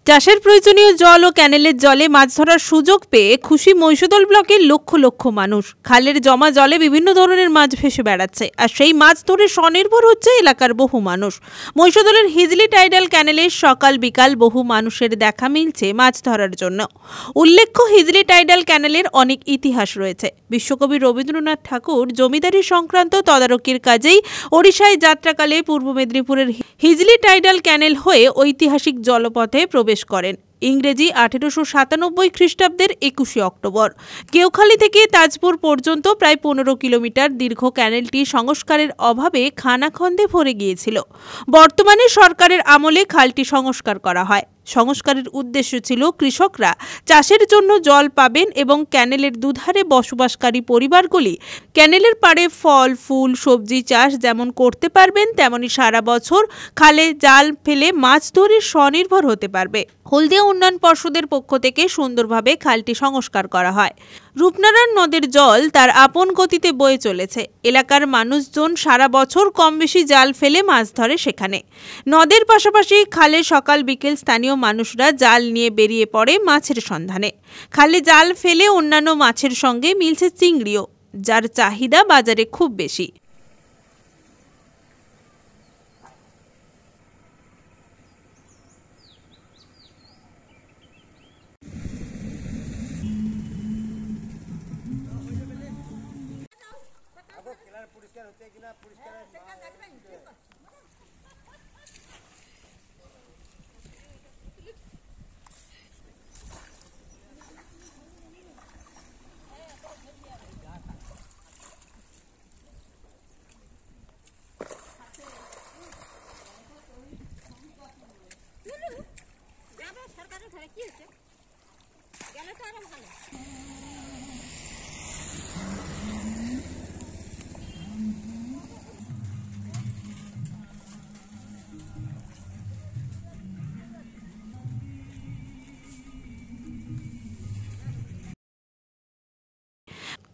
চাষের প্রয়োজনীয় জল ও ক্যানেলের জলে মাছ ধরার সুযোগ পেয়ে খুশি মহিষাদল ব্লকের লক্ষ লক্ষ মানুষ। খালের জমা জলে বিভিন্ন ধরনের মাছ ভেসে বেড়াচ্ছে, আর সেই মাছ ধরে স্বনির্ভর হচ্ছে এলাকার বহু মানুষ। মহিষাদলের হিজলি টাইডাল ক্যানেলে সকাল বিকাল বহু মানুষের দেখা মিলছে মাছ ধরার জন্য। উল্লেখ্য, হিজলি টাইডাল ক্যানেলের অনেক ইতিহাস রয়েছে। বিশ্বকবি রবীন্দ্রনাথ ঠাকুর জমিদারি সংক্রান্ত তদারকির কাজেই ওড়িশায় যাত্রাকালে পূর্ব মেদিনীপুরের হিজলি টাইডাল ক্যানেল হয়ে ঐতিহাসিক জলপথে প্রবেশ করেন। ইংরেজি 1897 খ্রিস্টাব্দের 21 অক্টোবর। কেওখালী থেকে তাজপুর পর্যন্ত প্রায় 15 কিলোমিটার দীর্ঘ ক্যানেলটি সংস্কারের অভাবে খানাখন্দে ভরে গিয়েছিল। বর্তমানে সরকারের আমলে খালটি সংস্কার করা হয়। সংস্কারের উদ্দেশ্য ছিল কৃষকরা চাষের জন্য জল পাবেন এবং ক্যানেলের দুধারে বসবাসকারী পরিবারগুলি ক্যানেলের পাড়ে ফল ফুল সবজি চাষ যেমন করতে পারবেন, তেমনি সারা বছর খালে জাল ফেলে মাছ ধরে স্বনির্ভর হতে পারবে। হলদিয়া উন্নয়ন পর্ষদের পক্ষ থেকে সুন্দরভাবে খালটি সংস্কার করা হয়। রূপনারায়ণ নদের জল তার আপন গতিতে বয়ে চলেছে। এলাকার মানুষজন সারা বছর কম বেশি জাল ফেলে মাছ ধরে সেখানে। নদের পাশাপাশি খালে সকাল বিকেল স্থানীয় মানুষরা জাল নিয়ে বেরিয়ে পড়ে মাছের সন্ধানে। খালে জাল ফেলে অন্যান্য মাছের সঙ্গে মিলছে চিংড়িও, যার চাহিদা বাজারে খুব বেশি।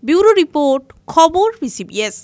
ব্যুরো রিপোর্ট, খবর BCBS।